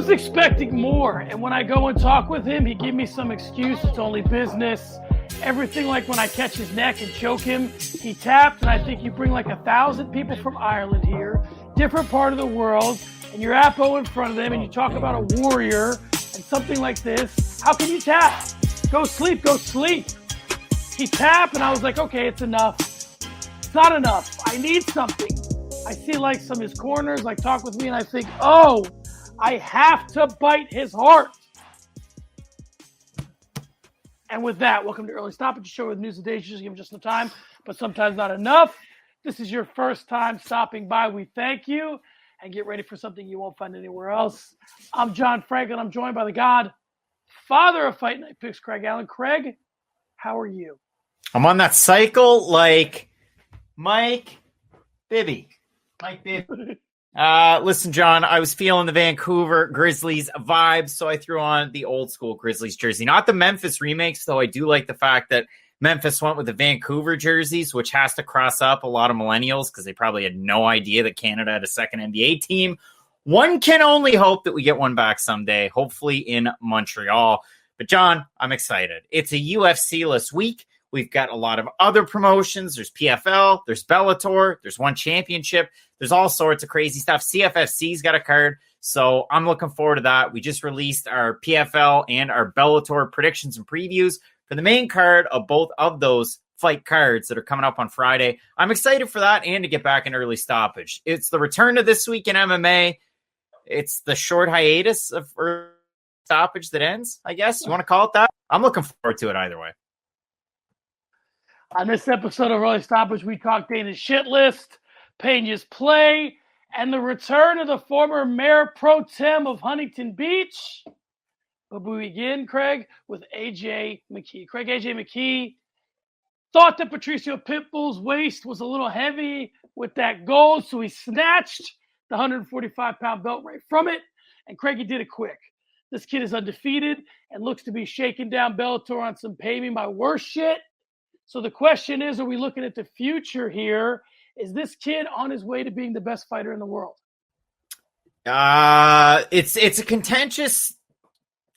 was expecting more, and when I go and talk with him, he give me some excuse. It's only business. Everything, like when I catch his neck and choke him, he tapped, and I think you bring like 1,000 people from Ireland here, different part of the world, and you're Apo in front of them, and you talk about a warrior and something like this. How can you tap? Go sleep, go sleep. He tapped, and I was like, okay, it's enough. It's not enough. I need something. I see like some of his corners, like talk with me, and I think, oh, I have to bite his heart. And with that, welcome to Early Stoppage, show with news and days. Just give just enough time, but sometimes not enough. This is your first time stopping by. We thank you, and get ready for something you won't find anywhere else. I'm John Franklin. I'm joined by the godfather of Fight Night Picks, Craig Allen. Craig, how are you? I'm on that cycle like Mike Bibby. Listen, John, I was feeling the Vancouver Grizzlies vibes, so I threw on the old school Grizzlies jersey. Not the Memphis remakes, though I do like the fact that Memphis went with the Vancouver jerseys, which has to cross up a lot of millennials because they probably had no idea that Canada had a second NBA team. One can only hope that we get one back someday, hopefully in Montreal. But, John, I'm excited. It's a UFC-less week. We've got a lot of other promotions. There's PFL, there's Bellator, there's one championship. There's all sorts of crazy stuff. CFFC's got a card, so I'm looking forward to that. We just released our PFL and our Bellator predictions and previews for the main card of both of those fight cards that are coming up on Friday. I'm excited for that and to get back in early stoppage. It's the return to this week in MMA. It's the short hiatus of early stoppage that ends, I guess. You want to call it that? I'm looking forward to it either way. On this episode of Early Stoppage, we talk Dana's shit list, Pena's play, and the return of the former mayor pro tem of Huntington Beach. But we begin, Craig, with AJ McKee. Craig, AJ McKee thought that Patricio Pitbull's waist was a little heavy with that gold, so he snatched the 145-pound belt right from it, and Craig, he did it quick. This kid is undefeated and looks to be shaking down Bellator on some pay me my worst shit. So the question is, are we looking at the future here? Is this kid on his way to being the best fighter in the world? It's a contentious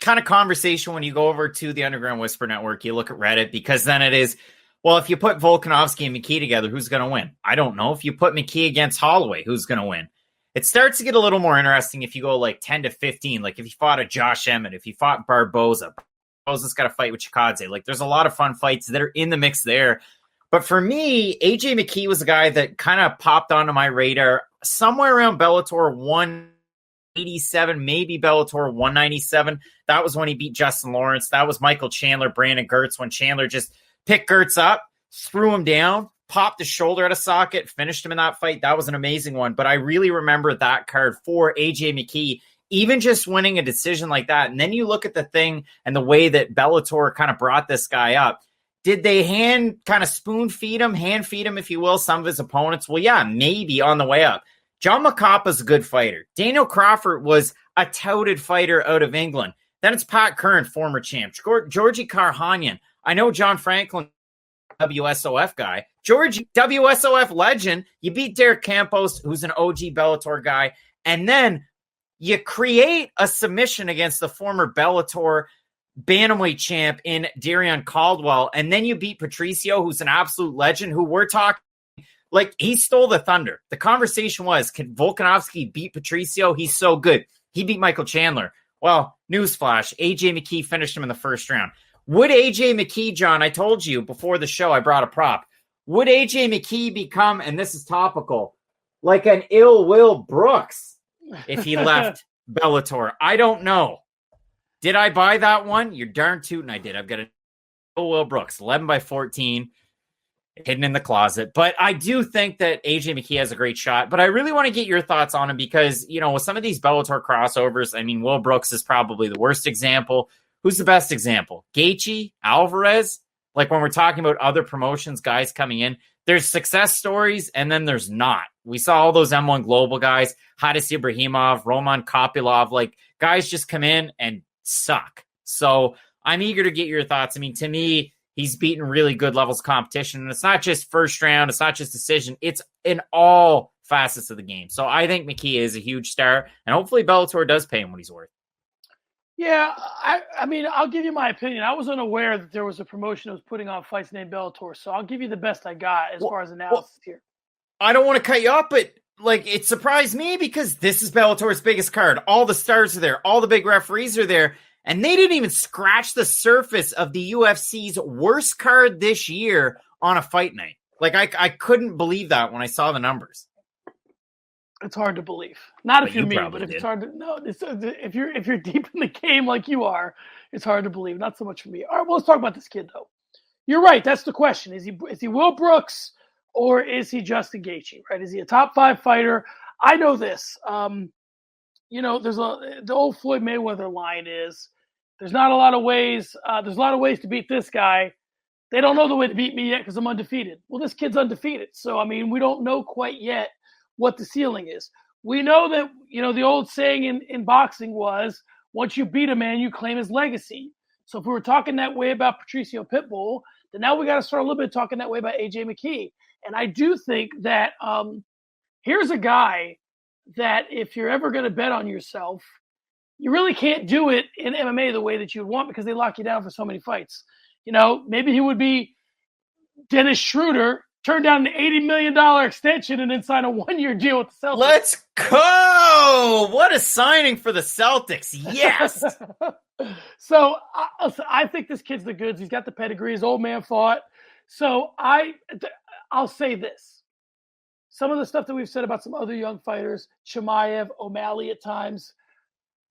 kind of conversation when you go over to the Underground Whisper Network. You look at Reddit, because then it is, well, if you put Volkanovski and McKee together, who's going to win? I don't know. If you put McKee against Holloway, who's going to win? It starts to get a little more interesting if you go like 10 to 15. Like if you fought a Josh Emmett, if you fought Barboza. Barboza's got a fight with Chikadze. Like there's a lot of fun fights that are in the mix there. But for me, AJ McKee was a guy that kind of popped onto my radar somewhere around Bellator 187, maybe Bellator 197. That was when he beat Justin Lawrence. That was Michael Chandler, Brandon Gertz, when Chandler just picked Gertz up, threw him down, popped his shoulder out of socket, finished him in that fight. That was an amazing one. But I really remember that card for AJ McKee, even just winning a decision like that. And then you look at the thing and the way that Bellator kind of brought this guy up. Did they hand feed him, if you will, some of his opponents? Well, yeah, maybe on the way up. John Macapa's a good fighter. Daniel Crawford was a touted fighter out of England. Then it's Pat Curran, former champ. Georgie Karhanyan. I know John Franklin, WSOF guy. Georgie, WSOF legend. You beat Derek Campos, who's an OG Bellator guy. And then you create a submission against the former Bellator bantamweight champ in Darion Caldwell, and then you beat Patricio, who's an absolute legend, who we're talking like he stole the thunder. The conversation was, can Volkanovski beat Patricio? He's so good. He beat Michael Chandler. Well, newsflash, AJ McKee finished him in the first round. Would AJ McKee, John, I told you before the show, I brought a prop. Would AJ McKee become, and this is topical, like an Ill Will Brooks if he left Bellator? I don't know. Did I buy that one? You're darn tootin' I did. I've got a Will Brooks, 11x14, hidden in the closet. But I do think that AJ McKee has a great shot. But I really want to get your thoughts on him because, you know, with some of these Bellator crossovers, I mean, Will Brooks is probably the worst example. Who's the best example? Gaethje, Alvarez? Like when we're talking about other promotions, guys coming in, there's success stories and then there's not. We saw all those M1 Global guys, Hadis Ibrahimov, Roman Kopylov, like guys just come in and suck. So I'm eager to get your thoughts. I mean, to me, he's beaten really good levels of competition. And it's not just first round. It's not just decision. It's in all facets of the game. So I think McKee is a huge star, and hopefully Bellator does pay him what he's worth. Yeah, I mean, I'll give you my opinion. I was unaware that there was a promotion that was putting on fights named Bellator, so I'll give you the best I got as far as analysis here. I don't want to cut you off, but like it surprised me because this is Bellator's biggest card. All the stars are there. All the big referees are there. And they didn't even scratch the surface of the UFC's worst card this year on a fight night. Like I couldn't believe that when I saw the numbers. It's hard to believe. Not But if you're you me, probably but if did. it's hard to no. If you're deep in the game like you are, it's hard to believe. Not so much for me. All right, well, let's talk about this kid though. You're right. That's the question. Is he Will Brooks or is he Justin Gaethje? Right? Is he a top 5 fighter? I know this. There's the old Floyd Mayweather line is there's not a lot of ways. There's a lot of ways to beat this guy. They don't know the way to beat me yet because I'm undefeated. Well, this kid's undefeated. So, I mean, we don't know quite yet what the ceiling is. We know that, the old saying in boxing was, once you beat a man, you claim his legacy. So if we were talking that way about Patricio Pitbull, then now we got to start a little bit talking that way about AJ McKee. And I do think that here's a guy that if you're ever going to bet on yourself, you really can't do it in MMA the way that you would want because they lock you down for so many fights. Maybe he would be Dennis Schroeder, turn down an $80 million extension and then sign a 1-year deal with the Celtics. Let's go! What a signing for the Celtics. Yes! So I think this kid's the goods. He's got the pedigree. His old man fought. So I'll say this. Some of the stuff that we've said about some other young fighters, Chimaev, O'Malley at times,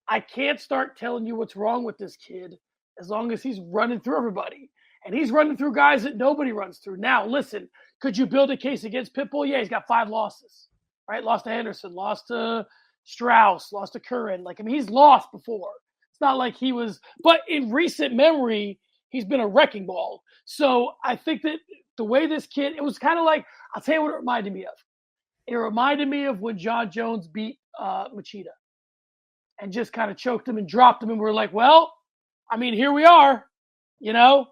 I can't start telling you what's wrong with this kid as long as he's running through everybody. And he's running through guys that nobody runs through. Now, listen, could you build a case against Pitbull? Yeah, he's got 5 losses, right? Lost to Henderson, lost to Strauss, lost to Curran. He's lost before. It's not like he was, but in recent memory, he's been a wrecking ball. So I think that the way this kid, it was kind of like, I'll tell you what it reminded me of. It reminded me of when John Jones beat Machida and just kind of choked him and dropped him. And we're like, well, I mean, here we are, Well,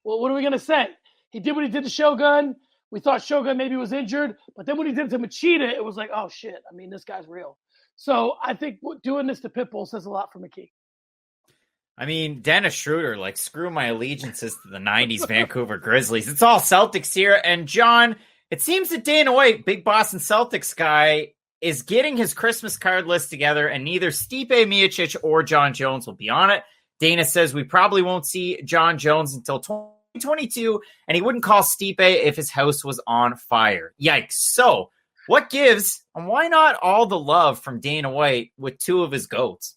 what are we going to say? He did what he did to Shogun. We thought Shogun maybe was injured. But then when he did it to Machida, it was like, oh, shit. I mean, this guy's real. So I think doing this to Pitbull says a lot for McKee. I mean, Dennis Schroeder, screw my allegiances to the 90s Vancouver Grizzlies. It's all Celtics here. And John, it seems that Dana White, big Boston Celtics guy, is getting his Christmas card list together, and neither Stipe Miocic or John Jones will be on it. Dana says we probably won't see John Jones until 2022, and he wouldn't call Stipe if his house was on fire. Yikes. So what gives, and why not all the love from Dana White with 2 of his GOATs?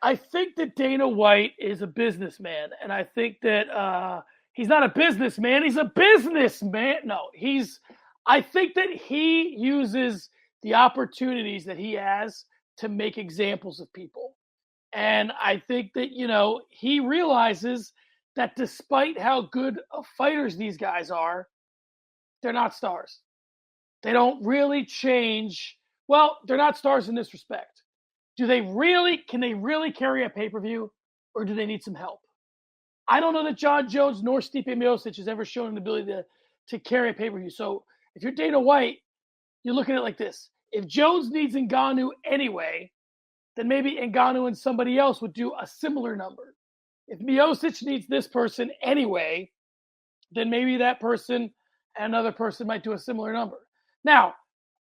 I think that Dana White is a businessman, and I think that he's not a businessman. He's a businessman. No, I think that he uses the opportunities that he has to make examples of people. And I think that, he realizes that despite how good of fighters these guys are, they're not stars. They don't really change. Well, they're not stars in this respect. Can they really carry a pay-per-view, or do they need some help? I don't know that John Jones nor Stipe Miocic has ever shown an ability to carry a pay-per-view. So if you're Dana White, you're looking at it like this. If Jones needs Ngannou anyway, then maybe Ngannou and somebody else would do a similar number. If Miocic needs this person anyway, then maybe that person and another person might do a similar number. Now,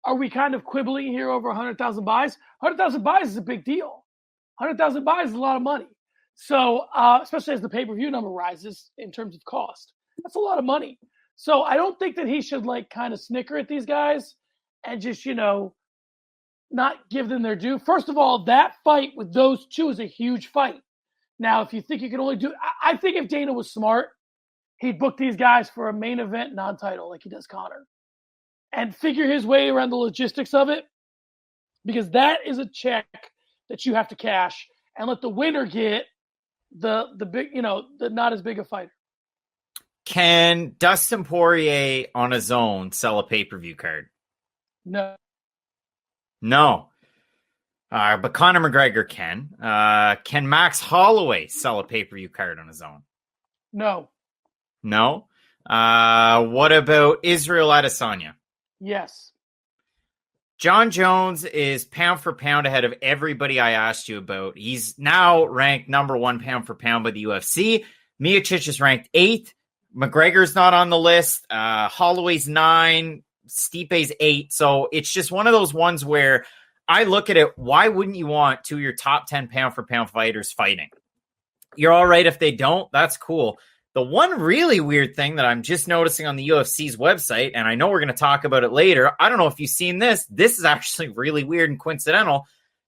are we kind of quibbling here over 100,000 buys? 100,000 buys is a big deal. 100,000 buys is a lot of money. So, especially as the pay-per-view number rises in terms of cost. That's a lot of money. So I don't think that he should kind of snicker at these guys and just, not give them their due. First of all, that fight with those 2 is a huge fight. Now, if you think you can only do, I think if Dana was smart, he'd book these guys for a main event non-title like he does Conor and figure his way around the logistics of it, because that is a check that you have to cash and let the winner get the big, the not as big a fighter. Can Dustin Poirier on his own sell a pay-per-view card? No. But Conor McGregor can. Can Max Holloway sell a pay-per-view card on his own? No. What about Israel Adesanya? Yes. John Jones is pound for pound ahead of everybody I asked you about. He's now ranked number 1 pound for pound by the UFC. Miocic is ranked 8th. McGregor's not on the list. Holloway's 9. Stipe's 8. So it's just one of those ones where I look at it. Why wouldn't you want 2 of your top 10 pound for pound fighters fighting? You're all right if they don't. That's cool. The one really weird thing that I'm just noticing on the UFC's website, and I know we're going to talk about it later. I don't know if you've seen this. This is actually really weird and coincidental.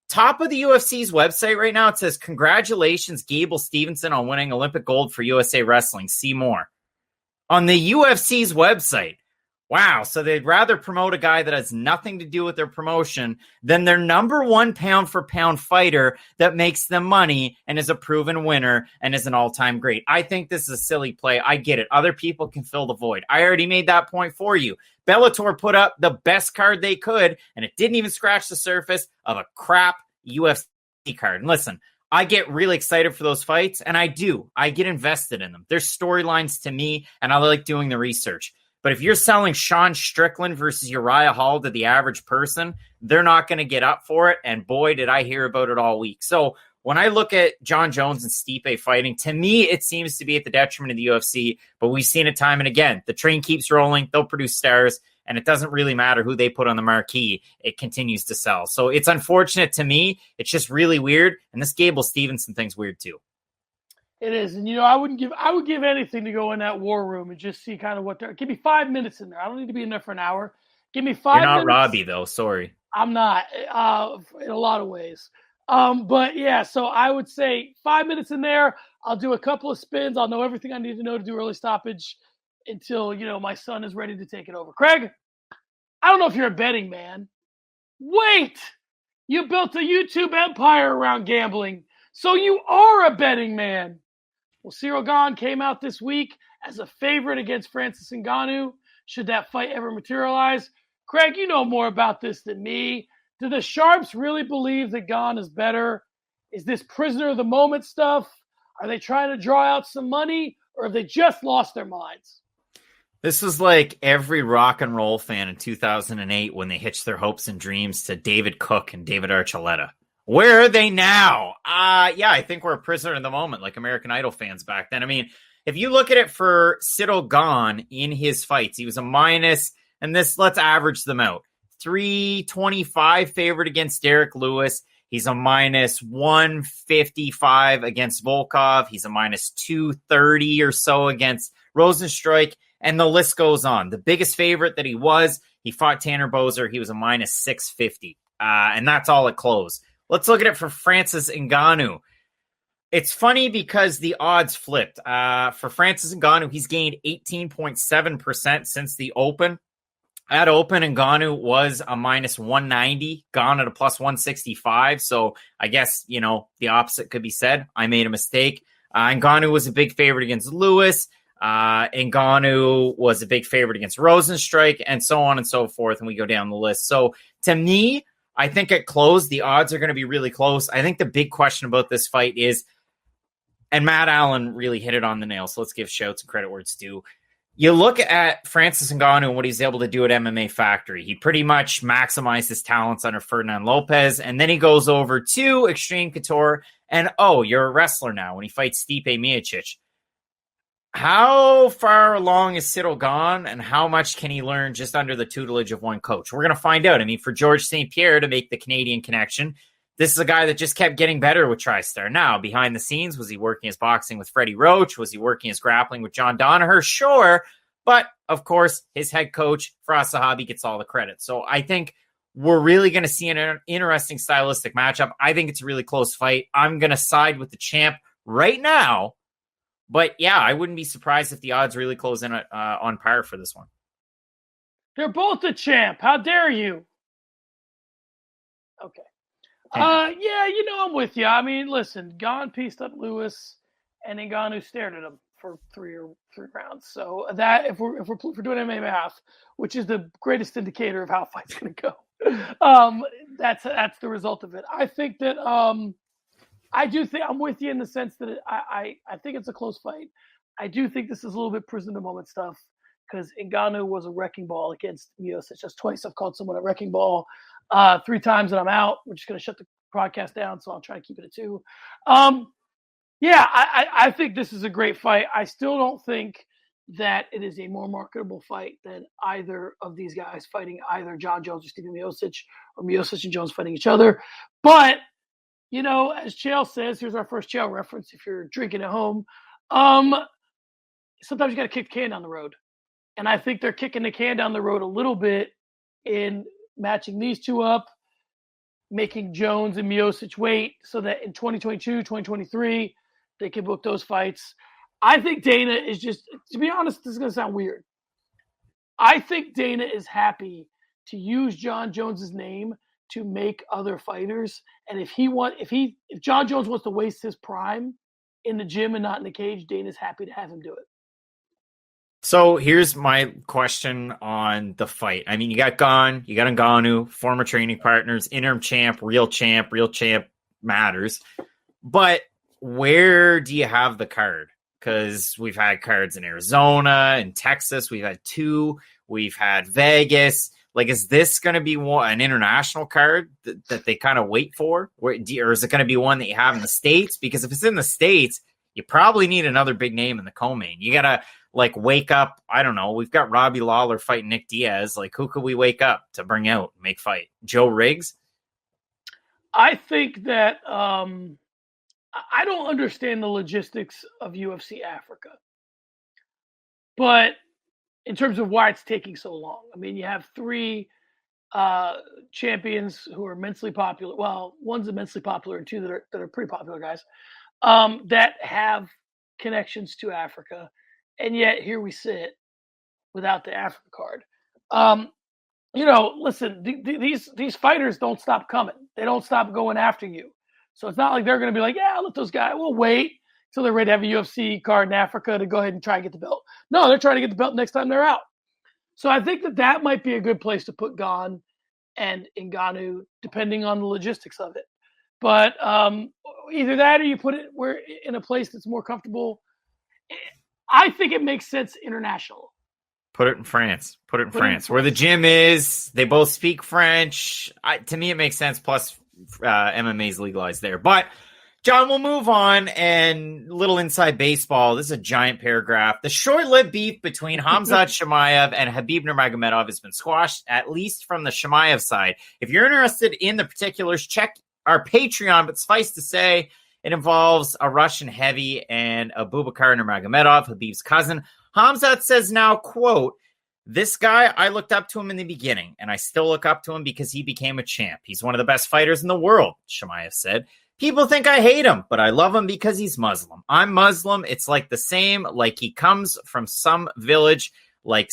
Top of the UFC's website right now, it says, congratulations, Gable Steveson, on winning Olympic gold for USA Wrestling. See more. On the UFC's website. Wow, so they'd rather promote a guy that has nothing to do with their promotion than their number 1 pound for pound fighter that makes them money and is a proven winner and is an all-time great. I think this is a silly play. I get it. Other people can fill the void. I already made that point for you. Bellator put up the best card they could, and it didn't even scratch the surface of a crap UFC card. And listen, I get really excited for those fights, and I do. I get invested in them. There's storylines to me, and I like doing the research. But if you're selling Sean Strickland versus Uriah Hall to the average person, they're not going to get up for it. And boy, did I hear about it all week. So when I look at John Jones and Stipe fighting, to me, it seems to be at the detriment of the UFC. But we've seen it time and again. The train keeps rolling. They'll produce stars. And it doesn't really matter who they put on the marquee. It continues to sell. So it's unfortunate to me. It's just really weird. And this Gable Steveson thing's weird too. It is, and I would give anything to go in that war room and just see kind of what they're. Give me 5 minutes in there. I don't need to be in there for an hour. Give me 5 minutes. You're not Robbie though. Sorry, I'm not. In a lot of ways, but yeah. So I would say 5 minutes in there. I'll do a couple of spins. I'll know everything I need to know to do early stoppage until my son is ready to take it over. Craig, I don't know if you're a betting man. Wait, you built a YouTube empire around gambling, so you are a betting man. Well, Cyril Gane came out this week as a favorite against Francis Ngannou. Should that fight ever materialize? Craig, you know more about this than me. Do the Sharps really believe that Gane is better? Is this prisoner of the moment stuff? Are they trying to draw out some money, or have they just lost their minds? This was like every rock and roll fan in 2008 when they hitched their hopes and dreams to David Cook and David Archuleta. Where are they now? Yeah, I think we're a prisoner in the moment, like American Idol fans back then. I mean, if you look at it for Cyril Gane in his fights, he was a minus, and let's average them out. 325 favorite against Derek Lewis. He's a minus 155 against Volkov. He's a minus 230 or so against Rosenstruik, and the list goes on. The biggest favorite that he fought Tanner Boser. He was a minus 650, and that's all it closed. Let's look at it for Francis Ngannou. It's funny because the odds flipped. For Francis Ngannou, he's gained 18.7% since the Open. At Open, Ngannou was a minus 190, Gane at a plus 165. So I guess, the opposite could be said. I made a mistake. Ngannou was a big favorite against Lewis. Ngannou was a big favorite against Rosenstruik, and so on and so forth. And we go down the list. So to me, I think at close, the odds are going to be really close. I think the big question about this fight is, and Matt Allen really hit it on the nail, so let's give shouts and credit where it's due. You look at Francis Ngannou and what he's able to do at MMA Factory. He pretty much maximized his talents under Ferdinand Lopez, and then he goes over to Extreme Couture, and you're a wrestler now when he fights Stipe Miocic. How far along is Cyril Gane, and how much can he learn just under the tutelage of one coach? We're going to find out. I mean, for George St. Pierre to make the Canadian connection, this is a guy that just kept getting better with TriStar. Now, behind the scenes, was he working his boxing with Freddie Roach? Was he working his grappling with John Danaher? Sure. But, of course, his head coach, Firas Zahabi, gets all the credit. So I think we're really going to see an interesting stylistic matchup. I think it's a really close fight. I'm going to side with the champ right now. But, yeah, I wouldn't be surprised if the odds really close in on par for this one. They're both the champ. How dare you? Okay. Yeah, I'm with you. I mean, listen, Gane pieced up Lewis, and Ngannou stared at him for three rounds. So that, if we're doing MMA math, which is the greatest indicator of how a fight's going to go, that's the result of it. I think that I do think I'm with you in the sense that I think it's a close fight. I do think this is a little bit prison of the moment stuff because Ngannou was a wrecking ball against Miocic. That's twice I've called someone a wrecking ball. 3 times and I'm out. We're just going to shut the broadcast down, so I'll try to keep it at 2. Yeah, I think this is a great fight. I still don't think that it is a more marketable fight than either of these guys fighting either John Jones or Stephen Miocic, or Miocic and Jones fighting each other. But, you know, as Chael says, here's our first Chael reference if you're drinking at home. Sometimes you got to kick the can down the road. And I think they're kicking the can down the road a little bit in matching these two up, making Jones and Miocic wait so that in 2022, 2023, they can book those fights. I think Dana is just, to be honest, this is going to sound weird. I think Dana is happy to use John Jones's name to make other fighters. And if John Jones wants to waste his prime in the gym and not in the cage, Dana's happy to have him do it. So here's my question on the fight. I mean, you got Gane, you got Ngannou, former training partners, interim champ, real champ matters. But where do you have the card? Because we've had cards in Arizona and Texas. We've had 2. We've had Vegas. Like, is this going to be an international card that they kind of wait for? Or is it going to be one that you have in the States? Because if it's in the States, you probably need another big name in the co-main. You got to, like, wake up. I don't know. We've got Robbie Lawler fighting Nick Diaz. Like, who could we wake up to bring out and make fight? Joe Riggs? I think that I don't understand the logistics of UFC Africa. But in terms of why it's taking so long, I mean, you have 3 champions who are immensely popular. Well, one's immensely popular and 2 that are pretty popular guys that have connections to Africa. And yet here we sit without the Africa card. You know, listen, these fighters don't stop coming. They don't stop going after you. So it's not like they're going to be like, yeah, let those guys, we'll wait until they're ready to have a UFC card in Africa to go ahead and try and get the belt. No, they're trying to get the belt next time they're out. So I think that might be a good place to put Gane and Ngannou, depending on the logistics of it. But either that or you put it where in a place that's more comfortable. I think it makes sense international. Put it in France. Put it in France. Where the gym is. They both speak French. To me, it makes sense. Plus, MMA is legalized there. But, John, we'll move on. And little inside baseball. This is a giant paragraph. The short-lived beef between Khamzat Chimaev and Khabib Nurmagomedov has been squashed, at least from the Chimaev side. If you're interested in the particulars, check our Patreon. But suffice to say, it involves a Russian heavy and Abubakar Nurmagomedov, Khabib's cousin. Khamzat says now, quote, "This guy, I looked up to him in the beginning, and I still look up to him because he became a champ. He's one of the best fighters in the world," Chimaev said. "People think I hate him, but I love him because he's Muslim. I'm Muslim. It's like the same, like he comes from some village, like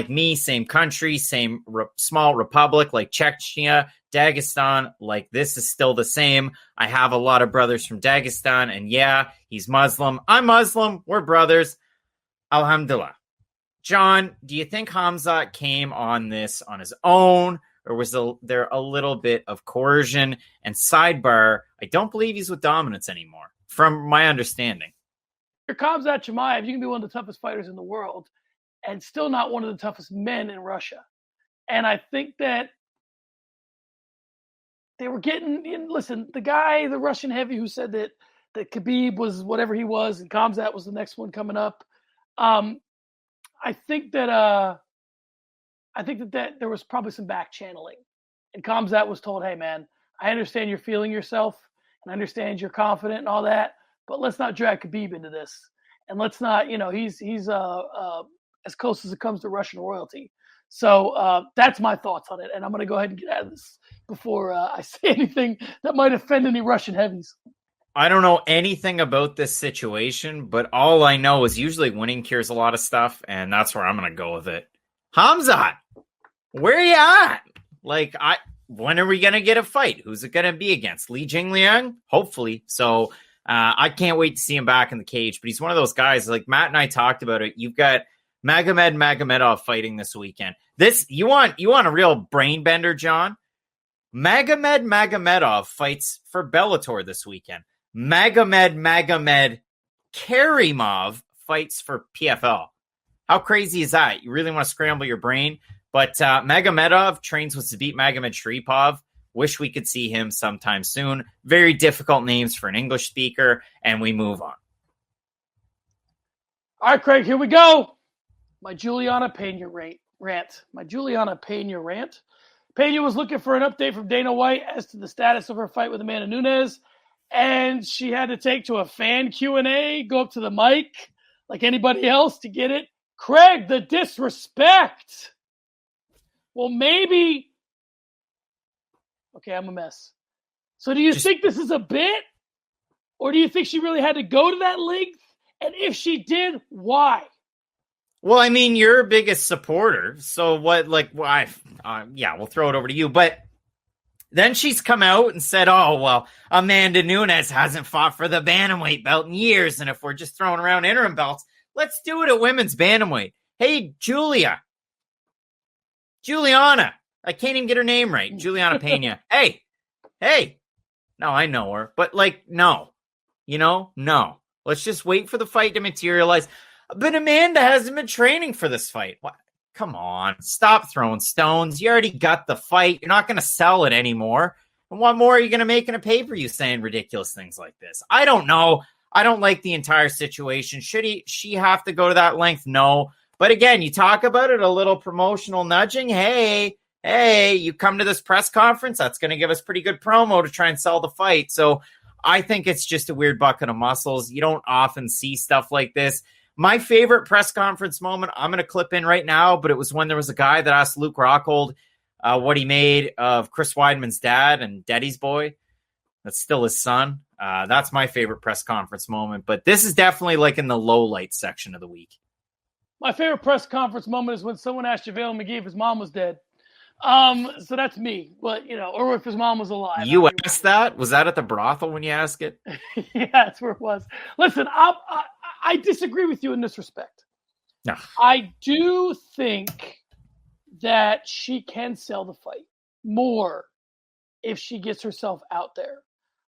me, same country, same small republic, like Chechnya, Dagestan, like this is still the same. I have a lot of brothers from Dagestan, and yeah, he's Muslim. I'm Muslim. We're brothers. Alhamdulillah." John, do you think Khamzat came on this on his own, or was there a little bit of coercion? And sidebar, I don't believe he's with Dominance anymore, from my understanding. You're Khamzat Chimaev, you can be one of the toughest fighters in the world and still not one of the toughest men in Russia. And I think that they were getting, listen, the guy, the Russian heavy who said that Khabib was whatever he was and Khamzat was the next one coming up. I think that there was probably some back channeling, and Khamzat was told, "Hey man, I understand you're feeling yourself and I understand you're confident and all that, but let's not drag Khabib into this. And let's not, he's as close as it comes to Russian royalty." So that's my thoughts on it. And I'm going to go ahead and get out of this before I say anything that might offend any Russian heavies. I don't know anything about this situation, but all I know is usually winning cures a lot of stuff, and that's where I'm going to go with it. Khamzat, where are you at? Like, when are we going to get a fight? Who's it going to be against? Li Jingliang? Hopefully. So I can't wait to see him back in the cage, but he's one of those guys, like Matt and I talked about it. You've got Magomedov fighting this weekend. You want a real brain bender, John? Magomedov fights for Bellator this weekend. Magomed Karimov fights for PFL. How crazy is that? You really want to scramble your brain. But Magomedov trains with Zabit Magomed-Sharipov. Wish we could see him sometime soon. Very difficult names for an English speaker, and we move on. All right, Craig, here we go. My Julianna Pena rant. My Julianna Pena rant. Pena was looking for an update from Dana White as to the status of her fight with Amanda Nunes, and she had to take to a fan Q&A, go up to the mic like anybody else to get it. Craig, the disrespect. Well, maybe. Okay, I'm a mess. So do you think this is a bit? Or do you think she really had to go to that length? And if she did, why? Well, I mean, you're her biggest supporter. So what, why? We'll throw it over to you. But then she's come out and said, oh, well, Amanda Nunes hasn't fought for the bantamweight belt in years. And if we're just throwing around interim belts, let's do it at women's bantamweight. Hey, Julianna. I can't even get her name right. Julianna Pena. Hey. No, I know her. But, no. No. Let's just wait for the fight to materialize. But Amanda hasn't been training for this fight. What? Come on. Stop throwing stones. You already got the fight. You're not going to sell it anymore. And what more are you going to make in a pay-per-view saying ridiculous things like this? I don't know. I don't like the entire situation. Should she have to go to that length? No. But again, you talk about it, a little promotional nudging. Hey, you come to this press conference. That's going to give us pretty good promo to try and sell the fight. So I think it's just a weird bucket of muscles. You don't often see stuff like this. My favorite press conference moment, I'm going to clip in right now, but it was when there was a guy that asked Luke Rockhold what he made of Chris Weidman's dad and Daddy's boy. That's still his son. That's my favorite press conference moment. But this is definitely in the low light section of the week. My favorite press conference moment is when someone asked JaVale McGee if his mom was dead. So that's me. But, or if his mom was alive. You asked that? Was that at the brothel when you asked it? Yeah, that's where it was. Listen, I disagree with you in this respect. No. I do think that she can sell the fight more if she gets herself out there.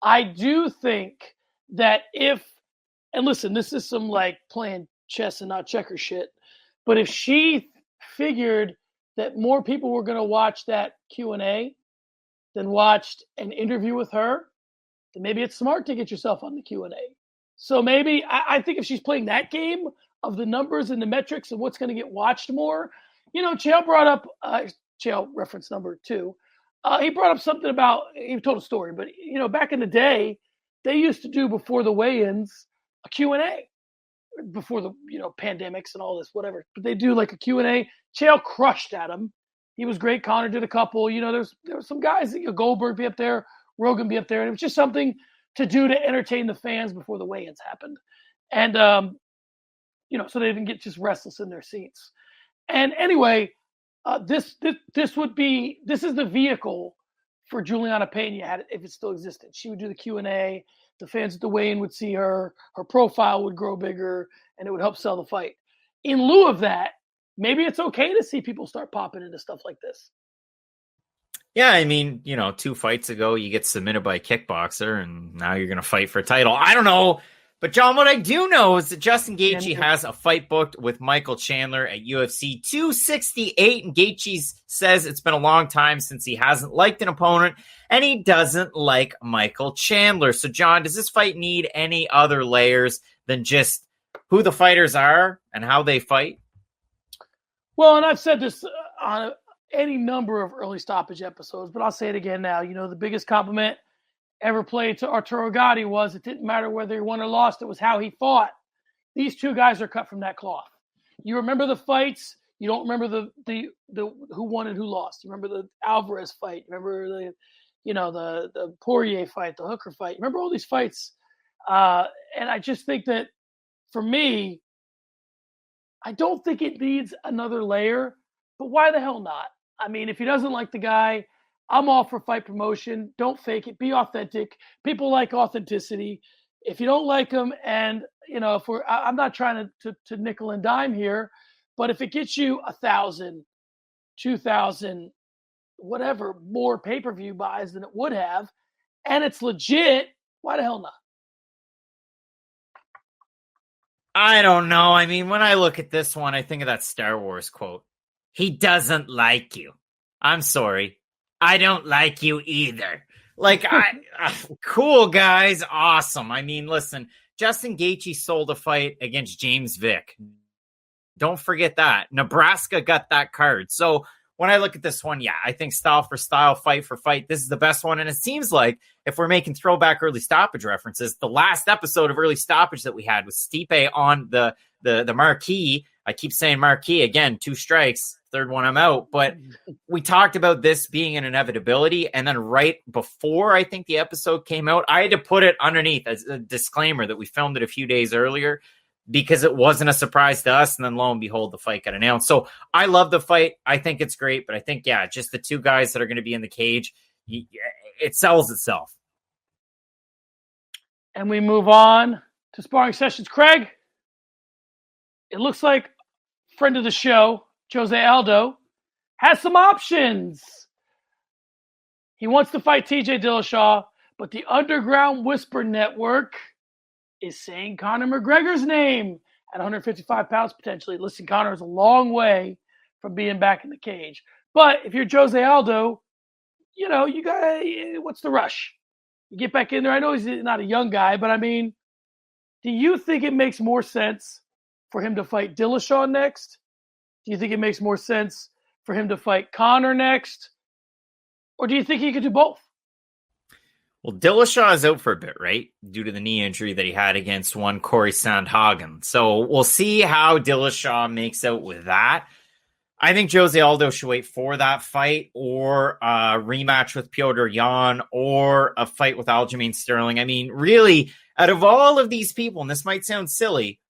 I do think that and listen, this is some playing chess and not checker shit, but if she figured that more people were going to watch that Q&A than watched an interview with her, then maybe it's smart to get yourself on the Q&A. So maybe I think if she's playing that game of the numbers and the metrics and what's going to get watched more, Chael brought up Chael reference number 2. He brought up something about, he told a story, but back in the day, they used to do before the weigh-ins a Q&A before the pandemics and all this whatever. But they do a Q&A. Chael crushed at him. He was great. Connor did a couple. There were some guys, Goldberg be up there, Rogan be up there, and it was just something to do to entertain the fans before the weigh-ins happened. And, so they didn't get just restless in their seats. And anyway, this is the vehicle for Julianna Pena if it still existed. She would do the Q&A. The fans at the weigh-in would see her. Her profile would grow bigger, and it would help sell the fight. In lieu of that, maybe it's okay to see people start popping into stuff like this. Yeah, I mean, 2 fights ago, you get submitted by a kickboxer, and now you're going to fight for a title. I don't know. But, John, what I do know is that Justin Gaethje has a fight booked with Michael Chandler at UFC 268, and Gaethje says it's been a long time since he hasn't liked an opponent, and he doesn't like Michael Chandler. So, John, does this fight need any other layers than just who the fighters are and how they fight? Well, and I've said this on any number of early Stoppage episodes, but I'll say it again now. The biggest compliment ever played to Arturo Gatti was it didn't matter whether he won or lost. It was how he fought. These 2 guys are cut from that cloth. You remember the fights. You don't remember the who won and who lost. You remember the Alvarez fight. You remember the Poirier fight, the Hooker fight. You remember all these fights. And I just think that for me, I don't think it needs another layer, but why the hell not? I mean, if he doesn't like the guy, I'm all for fight promotion. Don't fake it. Be authentic. People like authenticity. If you don't like them, and I'm not trying to nickel and dime here, but if it gets you 1,000, 2,000, whatever more pay-per-view buys than it would have, and it's legit, why the hell not? I don't know. I mean, when I look at this one, I think of that Star Wars quote. He doesn't like you. I'm sorry. I don't like you either. Cool, guys. Awesome. I mean, listen, Justin Gaethje sold a fight against James Vick. Don't forget that. Nebraska got that card. So when I look at this one, yeah, I think style for style, fight for fight, this is the best one. And it seems like if we're making throwback early stoppage references, the last episode of early stoppage that we had was Stipe on the marquee. I keep saying marquee again, 2 strikes, third one I'm out. But we talked about this being an inevitability. And then right before I think the episode came out, I had to put it underneath as a disclaimer that we filmed it a few days earlier, because it wasn't a surprise to us. And then lo and behold, the fight got announced. So I love the fight. I think it's great. But I think, yeah, just the 2 guys that are going to be in the cage, it sells itself. And we move on to sparring sessions. Craig, it looks like friend of the show, Jose Aldo, has some options. He wants to fight TJ Dillashaw, but the Underground Whisper Network is saying Conor McGregor's name at 155 pounds potentially. Listen, Conor is a long way from being back in the cage. But if you're Jose Aldo, you got what's the rush? You get back in there. I know he's not a young guy, but I mean, do you think it makes more sense for him to fight Dillashaw next? Do you think it makes more sense for him to fight Conor next? Or do you think he could do both? Well, Dillashaw is out for a bit, right? Due to the knee injury that he had against one Corey Sandhagen. So we'll see how Dillashaw makes out with that. I think Jose Aldo should wait for that fight, or a rematch with Petr Yan, or a fight with Aljamain Sterling. I mean, really, out of all of these people, and this might sound silly,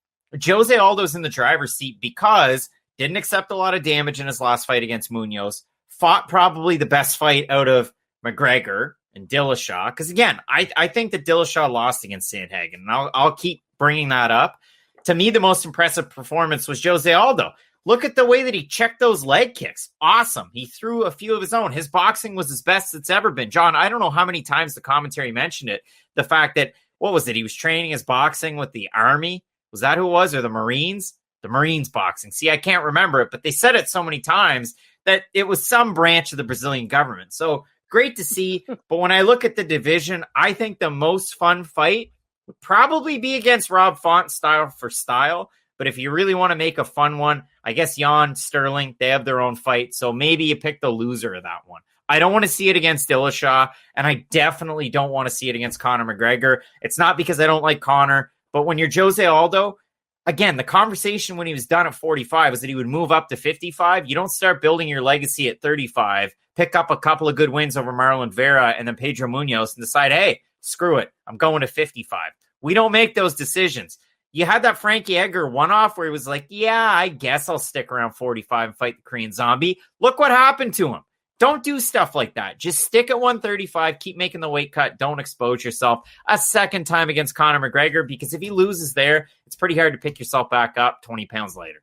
Jose Aldo's in the driver's seat because didn't accept a lot of damage in his last fight against Munoz, fought probably the best fight out of McGregor and Dillashaw. Because again, I think that Dillashaw lost against Sandhagen, and I'll keep bringing that up. To me, the most impressive performance was Jose Aldo. Look at the way that he checked those leg kicks. Awesome. He threw a few of his own. His boxing was his best it's ever been. John, I don't know how many times the commentary mentioned it. The fact that, what was it? He was training his boxing with the Army. Was that who it was? Or the Marines? The Marines boxing. See, I can't remember it, but they said it so many times that it was some branch of the Brazilian government. So great to see. But when I look at the division, I think the most fun fight would probably be against Rob Font, style for style. But if you really want to make a fun one, I guess Yan, Sterling, they have their own fight. So maybe you pick the loser of that one. I don't want to see it against Dillashaw, and I definitely don't want to see it against Conor McGregor. It's not because I don't like Conor, but when you're Jose Aldo, again, the conversation when he was done at 45 was that he would move up to 55. You don't start building your legacy at 35, pick up a couple of good wins over Marlon Vera and then Pedro Munoz and decide, hey, screw it, I'm going to 55. We don't make those decisions. You had that Frankie Edgar one-off where he was like, yeah, I guess I'll stick around 45 and fight the Korean Zombie. Look what happened to him. Don't do stuff like that. Just stick at 135, keep making the weight cut, don't expose yourself a second time against Conor McGregor, because if he loses there, it's pretty hard to pick yourself back up 20 pounds later.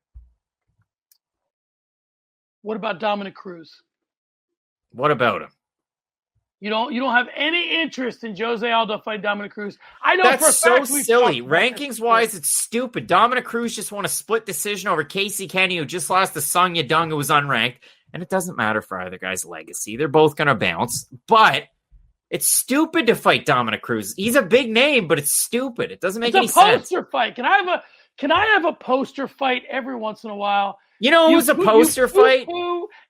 What about Dominic Cruz? What about him? You don't have any interest in Jose Aldo fighting Dominic Cruz. I know that's for a fact so silly. Rankings-wise, it's stupid. Dominic Cruz just won a split decision over Casey Kenny, who just lost to Sung Yadong, who was unranked. And it doesn't matter for either guy's legacy. They're both going to bounce. But it's stupid to fight Dominic Cruz. He's a big name, but it's stupid. It doesn't make any sense. It's a poster fight. Can I have a poster fight every once in a while? You know who's a poster fight?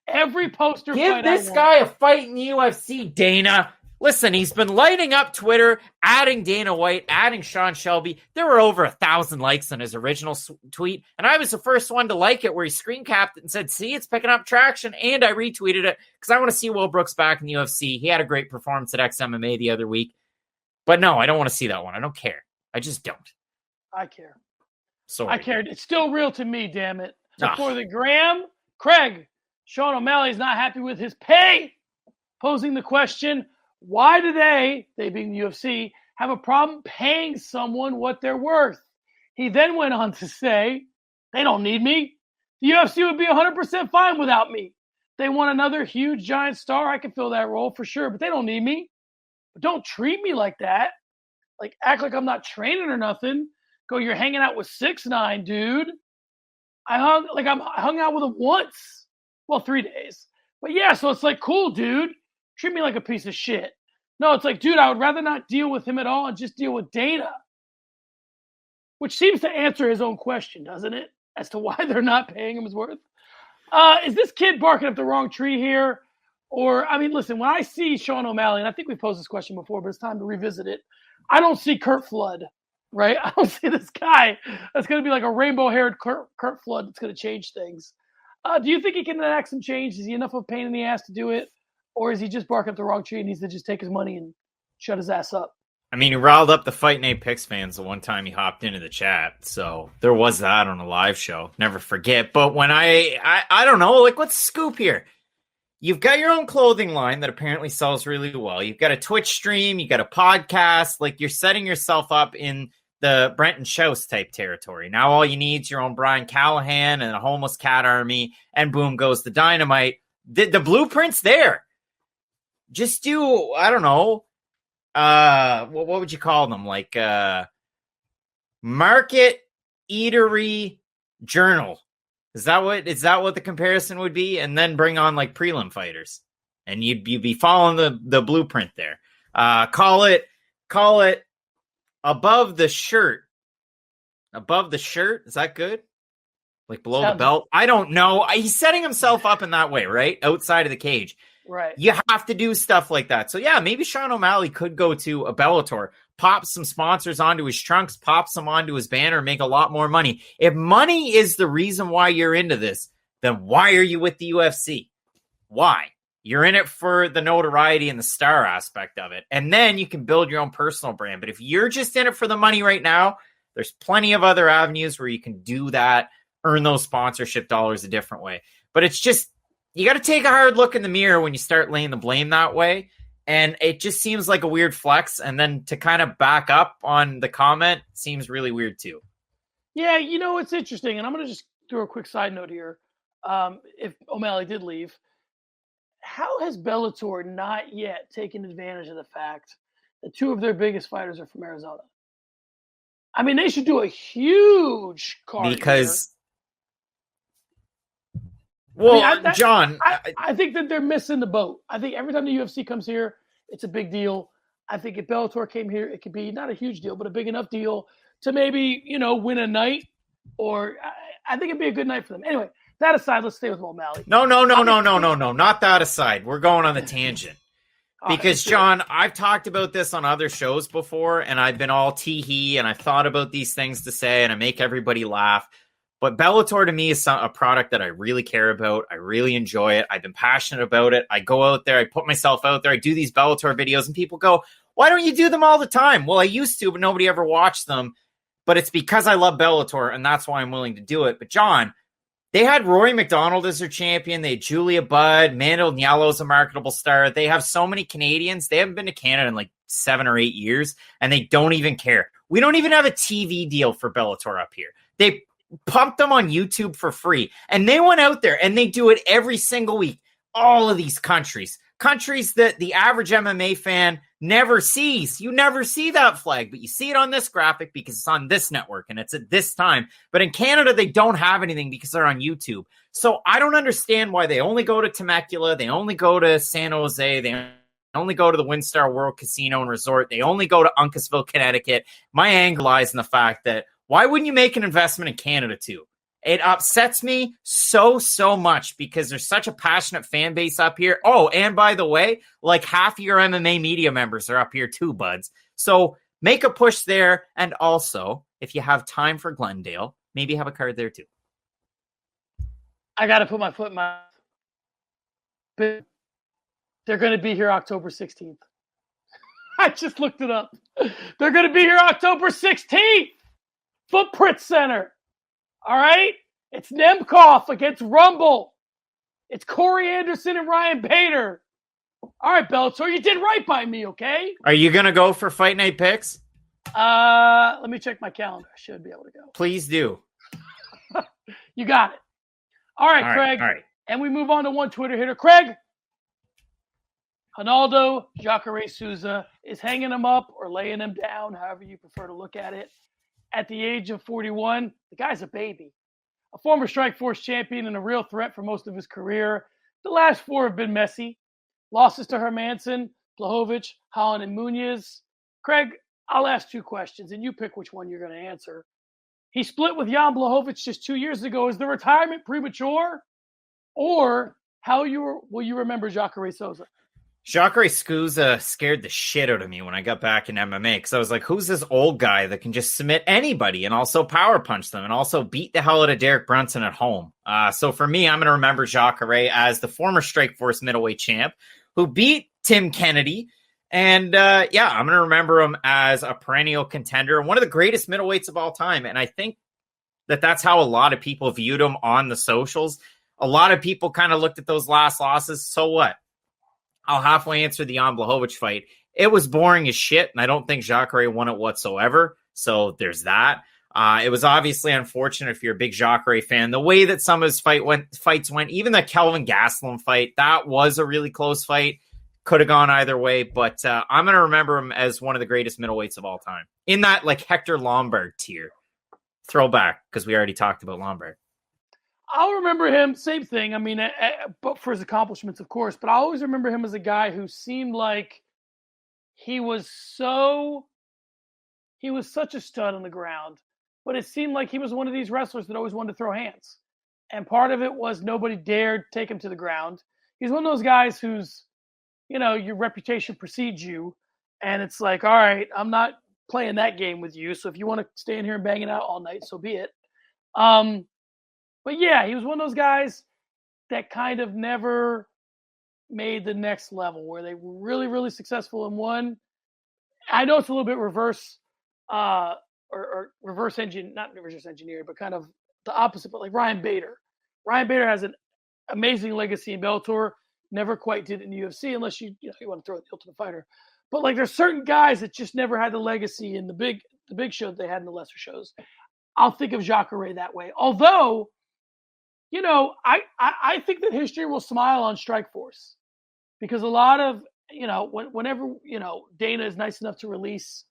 Every poster fight. Give this guy a fight in the UFC, Dana. Listen, he's been lighting up Twitter, adding Dana White, adding Sean Shelby. There were over 1,000 likes on his original tweet, and I was the first one to like it, where he screen capped it and said, see, it's picking up traction, and I retweeted it because I want to see Will Brooks back in the UFC. He had a great performance at XMMA the other week. But no, I don't want to see that one. I don't care. I just don't. I care. Sorry. I care. It's still real to me, damn it. So for the gram, Craig, Sean O'Malley's not happy with his pay, posing the question, why do they being the UFC, have a problem paying someone what they're worth? He then went on to say, they don't need me. The UFC would be 100% fine without me. They want another huge giant star. I can fill that role for sure, but they don't need me. But don't treat me like that. Like, act like I'm not training or nothing. go, you're hanging out with 6ix9ine, dude. I hung out with him once. Well, 3 days. But yeah, so it's like, cool, dude. Treat me like a piece of shit. No, it's like, dude, I would rather not deal with him at all and just deal with Dana. Which seems to answer his own question, doesn't it? As to why they're not paying him his worth. Is this kid barking up the wrong tree here? Or, I mean, listen, when I see Sean O'Malley, and I think we've posed this question before, but it's time to revisit it. I don't see Kurt Flood, right? I don't see this guy that's going to be like a rainbow-haired Kurt Flood that's going to change things. Do you think he can enact some change? Is he enough of a pain in the ass to do it? Or is he just barking up the wrong tree and needs to just take his money and shut his ass up? I mean, he riled up the Fight Night Picks fans the one time he hopped into the chat. So there was that on a live show. Never forget. But when I don't know, like, what's the scoop here? You've got your own clothing line that apparently sells really well. You've got a Twitch stream. You got a podcast. Like, you're setting yourself up in the Brenton Schaus type territory. Now all you need is your own Brian Callahan and a homeless cat army, and boom goes the dynamite. The blueprint's there. Just do, I don't know, what would you call them? Like market eatery journal. Is that what the comparison would be? And then bring on like prelim fighters, and you'd be following the blueprint there. Call it above the shirt. Above the shirt, is that good? Like below the belt? I don't know. He's setting himself up in that way, right? Outside of the cage. Right. You have to do stuff like that. So yeah, maybe Sean O'Malley could go to a Bellator, pop some sponsors onto his trunks, pop some onto his banner, make a lot more money. If money is the reason why you're into this, then why are you with the UFC? Why? You're in it for the notoriety and the star aspect of it. And then you can build your own personal brand. But if you're just in it for the money right now, there's plenty of other avenues where you can do that, earn those sponsorship dollars a different way. But it's just, you got to take a hard look in the mirror when you start laying the blame that way. And it just seems like a weird flex. And then to kind of back up on the comment seems really weird too. Yeah, you know, it's interesting. And I'm going to just throw a quick side note here. If O'Malley did leave, how has Bellator not yet taken advantage of the fact that 2 of their biggest fighters are from Arizona? I mean, they should do a huge card because... here. Well, John, I think that they're missing the boat. I think every time the UFC comes here, it's a big deal. I think if Bellator came here, it could be not a huge deal, but a big enough deal to maybe, win a night. Or I think it'd be a good night for them. Anyway, that aside, let's stay with O'Malley. No. Not that aside. We're going on the tangent. Because, John, I've talked about this on other shows before, and I've been all tee-hee, and I've thought about these things to say, and I make everybody laugh. But Bellator to me is a product that I really care about. I really enjoy it. I've been passionate about it. I go out there. I put myself out there. I do these Bellator videos, and people go, why don't you do them all the time? Well, I used to, but nobody ever watched them. But it's because I love Bellator, and that's why I'm willing to do it. But, John, they had Rory McDonald as their champion. They had Julia Budd. Mando Nialo's a marketable star. They have so many Canadians. They haven't been to Canada in like 7 or 8 years, and they don't even care. We don't even have a TV deal for Bellator up here. They pumped them on YouTube for free, and they went out there and they do it every single week. All of these countries that the average MMA fan never sees. You never see that flag, but you see it on this graphic because it's on this network and it's at this time. But in Canada, they don't have anything because they're on YouTube. So I don't understand why they only go to Temecula, they only go to San Jose, they only go to the WinStar World Casino and Resort, they only go to Uncasville, Connecticut. My anger lies in the fact that why wouldn't you make an investment in Canada too? It upsets me so much because there's such a passionate fan base up here. Oh, and by the way, like half of your MMA media members are up here too, buds. So make a push there. And also, if you have time for Glendale, maybe have a card there too. I got to put my foot in my... They're going to be here October 16th. I just looked it up. They're going to be here October 16th. Footprint Center. All right? It's Nemkov against Rumble. It's Corey Anderson and Ryan Bader. All right, Bellator, you did right by me, okay? Are you going to go for Fight Night Picks? Let me check my calendar. I should be able to go. Please do. You got it. All right, Craig. All right. And we move on to one Twitter hitter. Craig, Ronaldo Jacare Souza is hanging him up or laying him down, however you prefer to look at it. at the age of 41. The guy's a baby. A former Strikeforce champion and a real threat for most of his career. The last 4 have been messy. Losses to Hermanson, Blachowicz, Holland, and Munoz. Craig, I'll ask 2 questions, and you pick which one you're going to answer. He split with Jan Blachowicz just 2 years ago. Is the retirement premature? Or will you remember Jacare Souza? Jacare Souza scared the shit out of me when I got back in MMA because I was like, who's this old guy that can just submit anybody and also power punch them and also beat the hell out of Derek Brunson at home? So for me, I'm going to remember Jacare as the former Strikeforce middleweight champ who beat Tim Kennedy. And I'm going to remember him as a perennial contender, one of the greatest middleweights of all time. And I think that's how a lot of people viewed him on the socials. A lot of people kind of looked at those last losses. So what? I'll halfway answer the Jan Blachowicz fight. It was boring as shit, and I don't think Jacare won it whatsoever. So there's that. It was obviously unfortunate if you're a big Jacare fan. The way that some of his fights went, even the Kelvin Gastelum fight, that was a really close fight. Could have gone either way, but I'm going to remember him as one of the greatest middleweights of all time. In that, like, Hector Lombard tier. Throwback, because we already talked about Lombard. I'll remember him, same thing. I mean, but for his accomplishments, of course. But I always remember him as a guy who seemed like he was such a stud on the ground. But it seemed like he was one of these wrestlers that always wanted to throw hands. And part of it was nobody dared take him to the ground. He's one of those guys who's, your reputation precedes you. And it's like, all right, I'm not playing that game with you. So if you want to stay in here and bang it out all night, so be it. But yeah, he was one of those guys that kind of never made the next level where they were really, really successful in one. I know it's a little bit reverse, or reverse engine, not reverse engineer, but kind of the opposite, but like Ryan Bader. Ryan Bader has an amazing legacy in Bellator, never quite did it in the UFC unless you want to throw it the Ultimate Fighter. But like there's certain guys that just never had the legacy in the big show that they had in the lesser shows. I'll think of Jacare that way. Although, I think that history will smile on Strikeforce because a lot of, whenever, Dana is nice enough to release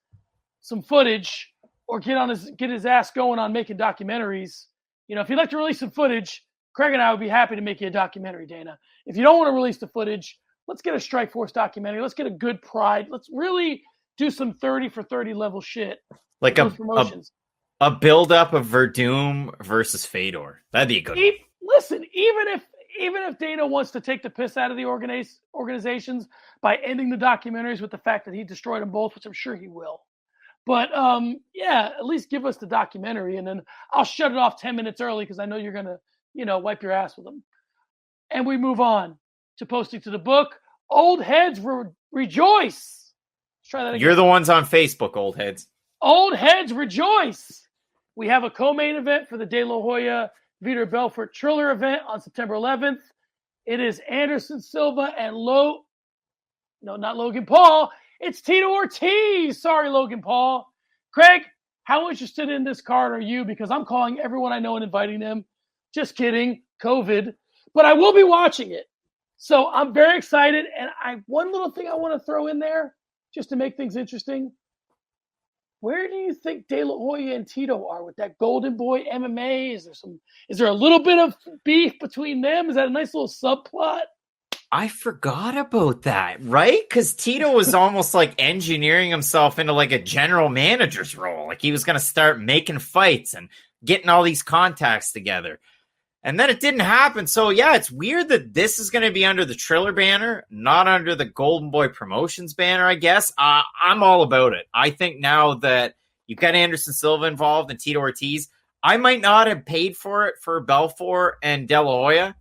some footage or get his ass going on making documentaries, if you'd like to release some footage, Craig and I would be happy to make you a documentary, Dana. If you don't want to release the footage, let's get a Strikeforce documentary. Let's get a good Pride. Let's really do some 30 for 30 level shit. Like a build-up of Verdum versus Fedor. That'd be a good one. Listen, even if Dana wants to take the piss out of the organizations by ending the documentaries with the fact that he destroyed them both, which I'm sure he will. But, at least give us the documentary, and then I'll shut it off 10 minutes early because I know you're going to, wipe your ass with them. And we move on to posting to the book. Old heads rejoice. Let's try that again. You're the ones on Facebook, old heads. Old heads rejoice. We have a co-main event for the De La Hoya Vitor Belfort Triller event on September 11th. It is Anderson Silva and not Logan Paul. It's Tito Ortiz. Sorry, Logan Paul. Craig, how interested in this card are you? Because I'm calling everyone I know and inviting them. Just kidding. COVID. But I will be watching it. So I'm very excited. And one little thing I want to throw in there just to make things interesting. Where do you think De La Hoya and Tito are with that Golden Boy MMA? Is there a little bit of beef between them? Is that a nice little subplot? I forgot about that, right? Because Tito was almost like engineering himself into like a general manager's role. Like he was going to start making fights and getting all these contacts together. And then it didn't happen. So, yeah, it's weird that this is going to be under the Triller banner, not under the Golden Boy Promotions banner, I guess. I'm all about it. I think now that you've got Anderson Silva involved and Tito Ortiz, I might not have paid for it for Belfort and De La Hoya.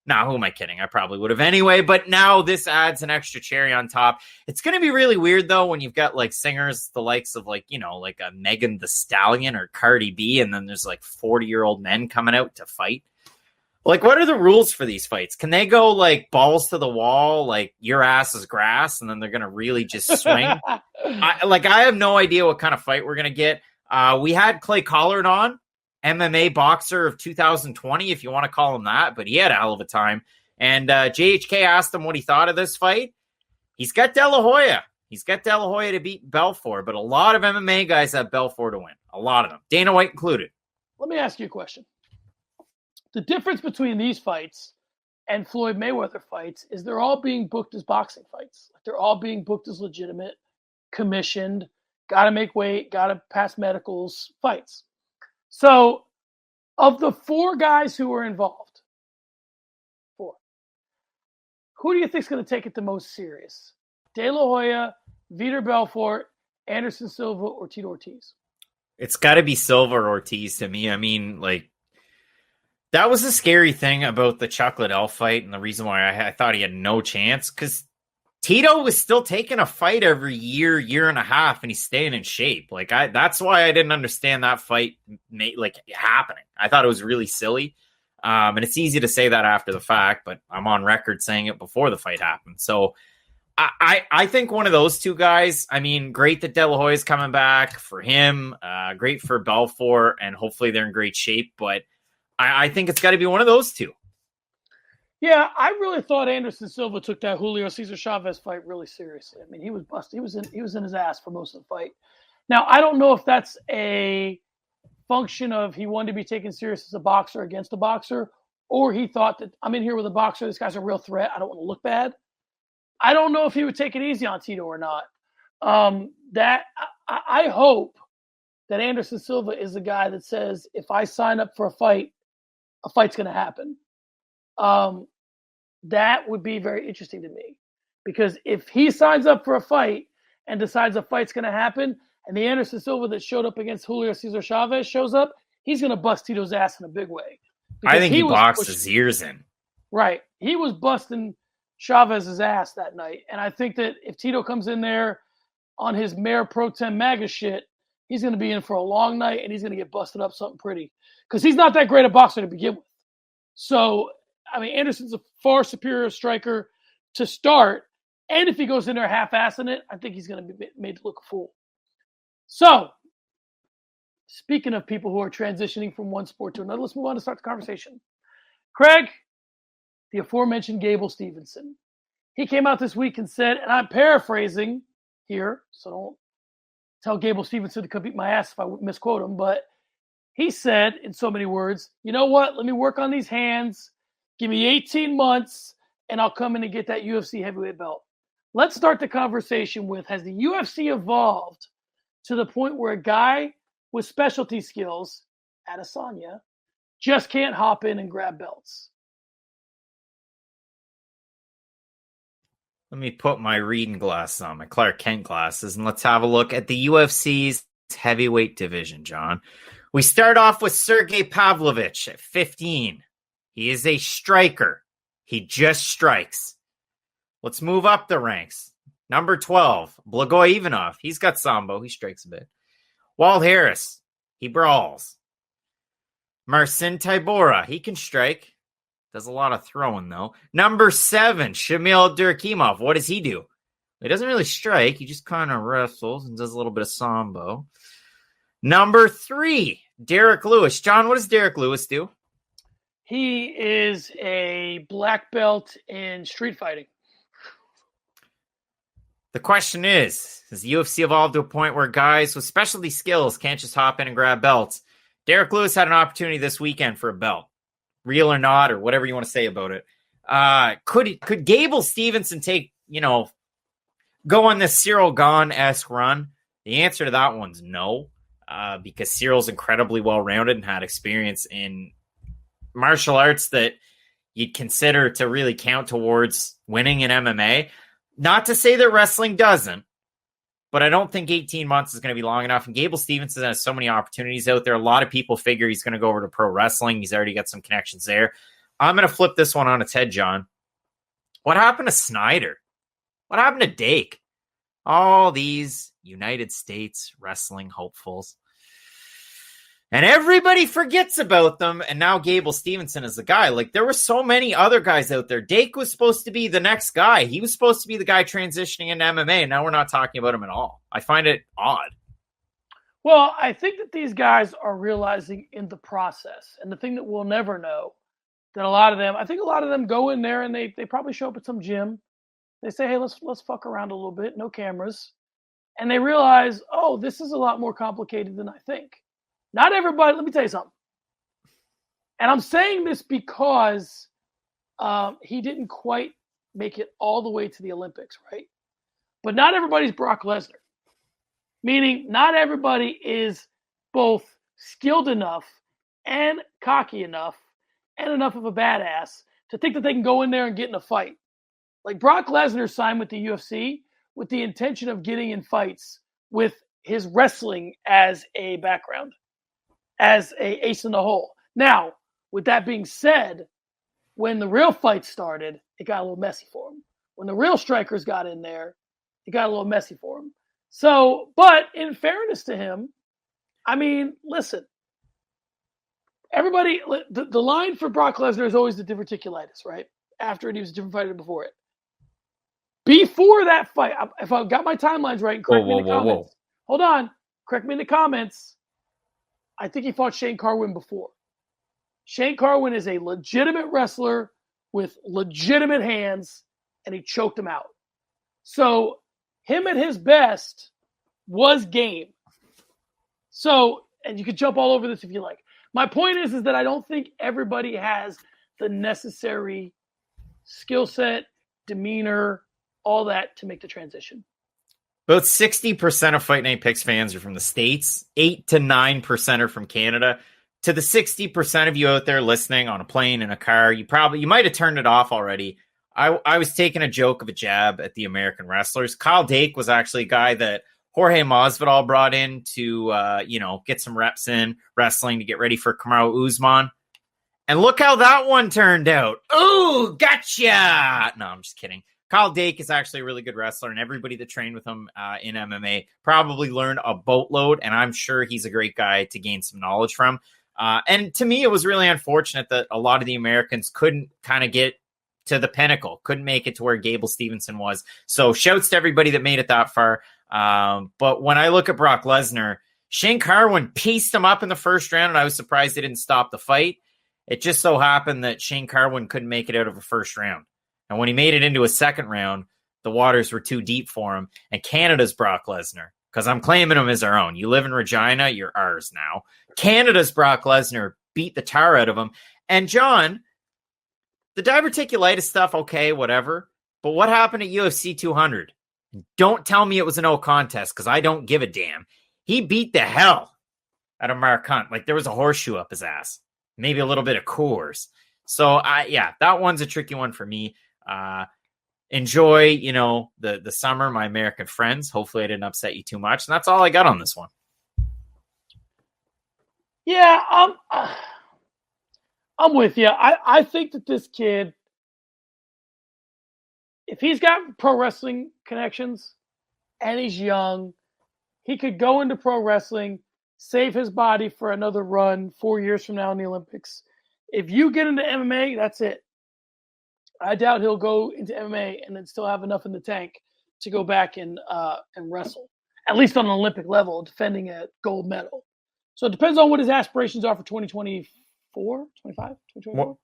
Nah, who am I kidding? I probably would have anyway, but now this adds an extra cherry on top. It's going to be really weird, though, when you've got, like, singers the likes of, like, like a Megan Thee Stallion or Cardi B, and then there's, like, 40-year-old men coming out to fight. Like, what are the rules for these fights? Can they go, like, balls to the wall, like, your ass is grass, and then they're going to really just swing? I have no idea what kind of fight we're going to get. We had Clay Collard on. MMA boxer of 2020, if you want to call him that, but he had a hell of a time. And JHK asked him what he thought of this fight. He's got De La Hoya. He's got De La Hoya to beat Belfort, but a lot of MMA guys have Belfort to win. A lot of them. Dana White included. Let me ask you a question. The difference between these fights and Floyd Mayweather fights is they're all being booked as boxing fights. They're all being booked as legitimate, commissioned, got to make weight, got to pass medicals fights. So of the 4 guys who were involved, 4, who do you think is going to take it the most serious? De La Hoya, Vitor Belfort, Anderson Silva, or Tito Ortiz? It's got to be Silva or Ortiz to me. I mean, like, that was the scary thing about the Chuck Liddell fight, and the reason why I thought he had no chance, because Tito was still taking a fight every year and a half, and he's staying in shape. Like, that's why I didn't understand that fight happening. I thought it was really silly, and it's easy to say that after the fact, but I'm on record saying it before the fight happened. So I think one of those 2 guys, I mean, great that De La Hoya is coming back for him, great for Belfort, and hopefully they're in great shape, but I think it's got to be one of those 2. Yeah, I really thought Anderson Silva took that Julio Cesar Chavez fight really seriously. I mean, he was busted. He was in his ass for most of the fight. Now, I don't know if that's a function of he wanted to be taken serious as a boxer against a boxer, or he thought that I'm in here with a boxer. This guy's a real threat. I don't want to look bad. I don't know if he would take it easy on Tito or not. I hope that Anderson Silva is the guy that says, if I sign up for a fight's going to happen. That would be very interesting to me, because if he signs up for a fight and decides a fight's going to happen, and the Anderson Silva that showed up against Julio Cesar Chavez shows up, he's going to bust Tito's ass in a big way. I think he boxed his ears in. Right. He was busting Chavez's ass that night. And I think that if Tito comes in there on his Mayor Pro Tem MAGA shit, he's going to be in for a long night, and he's going to get busted up something pretty, because he's not that great a boxer to begin with. So, I mean, Anderson's a far superior striker to start. And if he goes in there half-assing it, I think he's going to be made to look a fool. So, speaking of people who are transitioning from one sport to another, let's move on to start the conversation. Craig, the aforementioned Gable Steveson. He came out this week and said, and I'm paraphrasing here, so don't tell Gable Steveson to come beat my ass if I misquote him, but he said, in so many words, you know what? Let me work on these hands. Give me 18 months, and I'll come in and get that UFC heavyweight belt. Let's start the conversation with, has the UFC evolved to the point where a guy with specialty skills, Adesanya, just can't hop in and grab belts? Let me put my reading glasses on, my Clark Kent glasses, and let's have a look at the UFC's heavyweight division, John. We start off with Sergey Pavlovich at 15. He is a striker. He just strikes. Let's move up the ranks. Number 12, Blagoy Ivanov. He's got sambo. He strikes a bit. Walt Harris. He brawls. Marcin Tybura. He can strike. Does a lot of throwing, though. Number 7, Shamil Durakimov. What does he do? He doesn't really strike. He just kind of wrestles and does a little bit of sambo. Number 3, Derek Lewis. John, what does Derek Lewis do? He is a black belt in street fighting. The question is, has the UFC evolved to a point where guys with specialty skills can't just hop in and grab belts? Derek Lewis had an opportunity this weekend for a belt. Real or not, or whatever you want to say about it. Could Gable Steveson go on this Cyril Gane-esque run? The answer to that one's no, because Cyril's incredibly well-rounded and had experience in martial arts that you'd consider to really count towards winning in MMA. Not to say that wrestling doesn't, but I don't think 18 months is going to be long enough. And Gable Steveson has so many opportunities out there. A lot of people figure he's going to go over to pro wrestling. He's already got some connections there. I'm going to flip this one on its head, John. What happened to Snyder? What happened to Dake? All these United States wrestling hopefuls. And everybody forgets about them, and now Gable Steveson is the guy. Like, there were so many other guys out there. Dake was supposed to be the next guy. He was supposed to be the guy transitioning into MMA, and now we're not talking about him at all. I find it odd. Well, I think that these guys are realizing in the process, and the thing that we'll never know, that a lot of them go in there and they probably show up at some gym. They say, hey, let's fuck around a little bit, no cameras. And they realize, oh, this is a lot more complicated than I think. Not everybody, let me tell you something. And I'm saying this because he didn't quite make it all the way to the Olympics, right? But not everybody's Brock Lesnar. Meaning not everybody is both skilled enough and cocky enough and enough of a badass to think that they can go in there and get in a fight. Like Brock Lesnar signed with the UFC with the intention of getting in fights with his wrestling as a background, as a ace in the hole. Now, with that being said, when the real fight started, it got a little messy for him. When the real strikers got in there, it got a little messy for him. So, but in fairness to him, I mean, listen, everybody, the line for Brock Lesnar is always the diverticulitis, right? After it, he was a different fighter before it. Before that fight, if I got my timelines right, and correct me in the comments. Hold on. Correct me in the comments. I think he fought Shane Carwin before. Shane Carwin is a legitimate wrestler with legitimate hands, and he choked him out. So him at his best was game. So, and you could jump all over this if you like. My point is that I don't think everybody has the necessary skill set, demeanor, all that to make the transition. About 60% of Fight Night Picks fans are from the States. 8 to 9% are from Canada. To the 60% of you out there listening on a plane, in a car, you might have turned it off already. I was taking a joke of a jab at the American wrestlers. Kyle Dake was actually a guy that Jorge Masvidal brought in to, get some reps in wrestling to get ready for Kamaru Usman. And look how that one turned out. Ooh, gotcha! No, I'm just kidding. Kyle Dake is actually a really good wrestler, and everybody that trained with him in MMA probably learned a boatload, and I'm sure he's a great guy to gain some knowledge from. And to me, it was really unfortunate that a lot of the Americans couldn't kind of get to the pinnacle, couldn't make it to where Gable Steveson was. So shouts to everybody that made it that far. But when I look at Brock Lesnar, Shane Carwin pieced him up in the first round, and I was surprised they didn't stop the fight. It just so happened that Shane Carwin couldn't make it out of a first round. And when he made it into a second round, the waters were too deep for him. And Canada's Brock Lesnar, because I'm claiming him as our own. You live in Regina, you're ours now. Canada's Brock Lesnar beat the tar out of him. And John, the diverticulitis stuff, okay, whatever. But what happened at UFC 200? Don't tell me it was a no contest, because I don't give a damn. He beat the hell out of Mark Hunt. Like there was a horseshoe up his ass. Maybe a little bit of Coors. So, that one's a tricky one for me. Enjoy, the summer, my American friends. Hopefully I didn't upset you too much. And that's all I got on this one. Yeah, I'm with you. I think that this kid, if he's got pro wrestling connections and he's young, he could go into pro wrestling, save his body for another run 4 years from now in the Olympics. If you get into MMA, that's it. I doubt he'll go into MMA and then still have enough in the tank to go back and wrestle, at least on an Olympic level, defending a gold medal. So it depends on what his aspirations are for 2024, 25, 2024.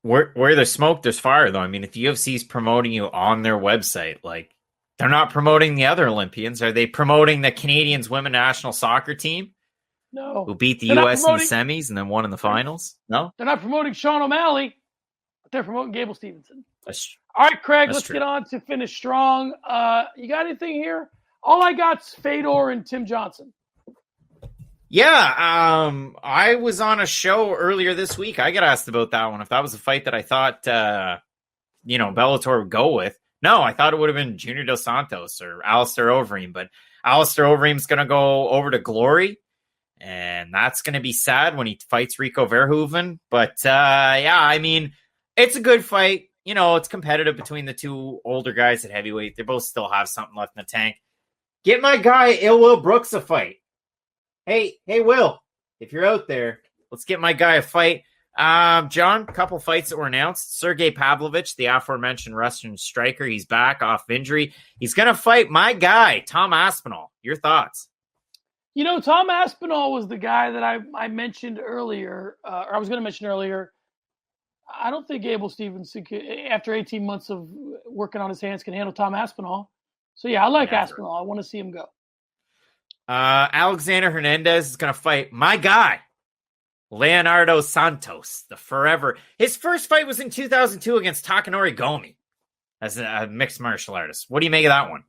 Where there's smoke, there's fire, though. I mean, if the UFC is promoting you on their website, like they're not promoting the other Olympians. Are they promoting the Canadians women national soccer team? No. Who beat the U.S. in the semis and then won in the finals? No? They're not promoting Sean O'Malley, but they're promoting Gable Steveson. All right, Craig, let's get on to finish strong. You got anything here? All I got's Fedor and Tim Johnson. Yeah, I was on a show earlier this week. I got asked about that one. If that was a fight that I thought, Bellator would go with. No, I thought it would have been Junior Dos Santos or Alistair Overeem, but Alistair Overeem's going to go over to Glory, and that's going to be sad when he fights Rico Verhoeven. But, I mean, it's a good fight. It's competitive between the two older guys at heavyweight. They both still have something left in the tank. Get my guy, Ill Will Brooks, a fight. Hey, Will, if you're out there, let's get my guy a fight. John, a couple fights that were announced. Sergey Pavlovich, the aforementioned Russian striker, he's back off injury. He's going to fight my guy, Tom Aspinall. Your thoughts? Tom Aspinall was the guy that I mentioned earlier, or I was going to mention earlier, I don't think Gable Steveson, after 18 months of working on his hands, can handle Tom Aspinall. So, yeah, I like Aspinall. I want to see him go. Alexander Hernandez is going to fight my guy, Leonardo Santos, the forever. His first fight was in 2002 against Takanori Gomi as a mixed martial artist. What do you make of that one?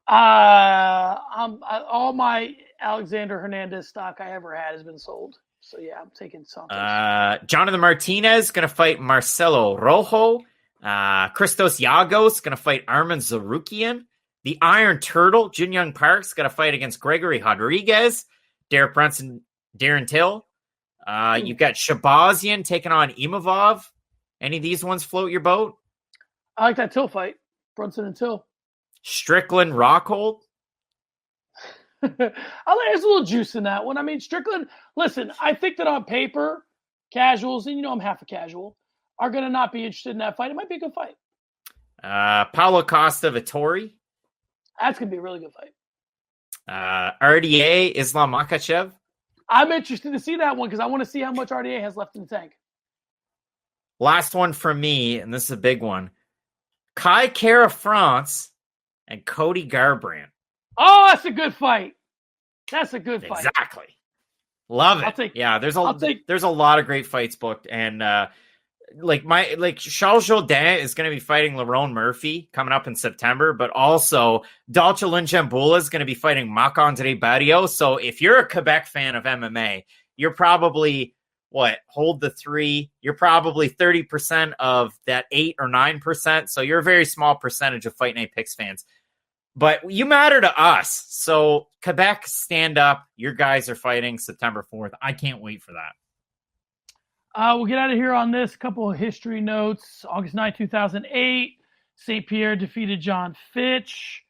All my Alexander Hernandez stock I ever had has been sold. So, yeah, I'm taking Santos. Jonathan Martinez going to fight Marcelo Rojo. Christos Yagos going to fight Arman Zarukian. The Iron Turtle, Jin Young Park's got to fight against Gregory Rodriguez. Derek Brunson, Darren Till. You've got Shabazian taking on Imavov. Any of these ones float your boat? I like that Till fight. Brunson and Till. Strickland, Rockhold. There's a little juice in that one. I mean, Strickland, listen, I think that on paper, casuals, and you know I'm half a casual, are going to not be interested in that fight. It might be a good fight. Paulo Costa, Vittori. That's going to be a really good fight. RDA, Islam Makhachev. I'm interested to see that one because I want to see how much RDA has left in the tank. Last one from me, and this is a big one. Kai Kara France and Cody Garbrandt. Oh, that's a good fight. That's a good fight. Exactly. Love it. There's a lot of great fights booked, and Charles Jourdain is going to be fighting Lerone Murphy coming up in September, but also Dalcha Lunchambula is going to be fighting Marc-Andre Barrios. So if you're a Quebec fan of MMA, you're probably hold the 3. You're probably 30% of that 8 or 9%. So you're a very small percentage of Fight Night Picks fans. But you matter to us. So Quebec, stand up. Your guys are fighting September 4th. I can't wait for that. We'll get out of here on this. Couple of history notes. August 9, 2008, St. Pierre defeated John Fitch.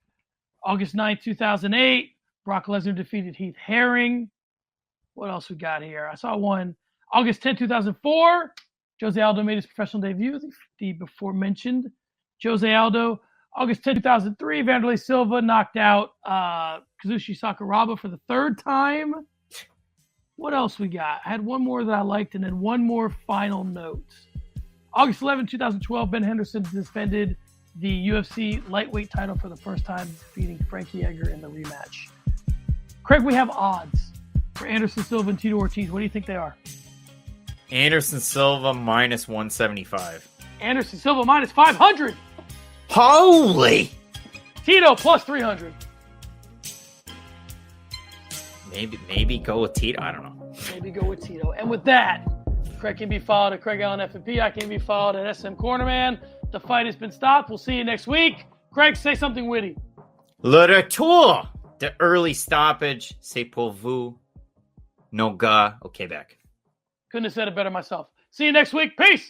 August 9, 2008, Brock Lesnar defeated Heath Herring. What else we got here? I saw one. August 10, 2004, Jose Aldo made his professional debut, the before-mentioned Jose Aldo. August 10, 2003, Vanderlei Silva knocked out Kazushi Sakuraba for the 3rd time. What else we got? I had one more that I liked and then one more final note. August 11, 2012, Ben Henderson defended the UFC lightweight title for the first time, defeating Frankie Edgar in the rematch. Craig, we have odds for Anderson Silva and Tito Ortiz. What do you think they are? Anderson Silva minus 175. Anderson Silva minus 500. Holy! Tito plus 300. Maybe go with Tito. I don't know. Maybe go with Tito. And with that, Craig can be followed at Craig Allen FNP. I can be followed at SM Cornerman. The fight has been stopped. We'll see you next week. Craig, say something witty. Le retour de early stoppage, c'est pour vous. No gars au Québec. Couldn't have said it better myself. See you next week. Peace.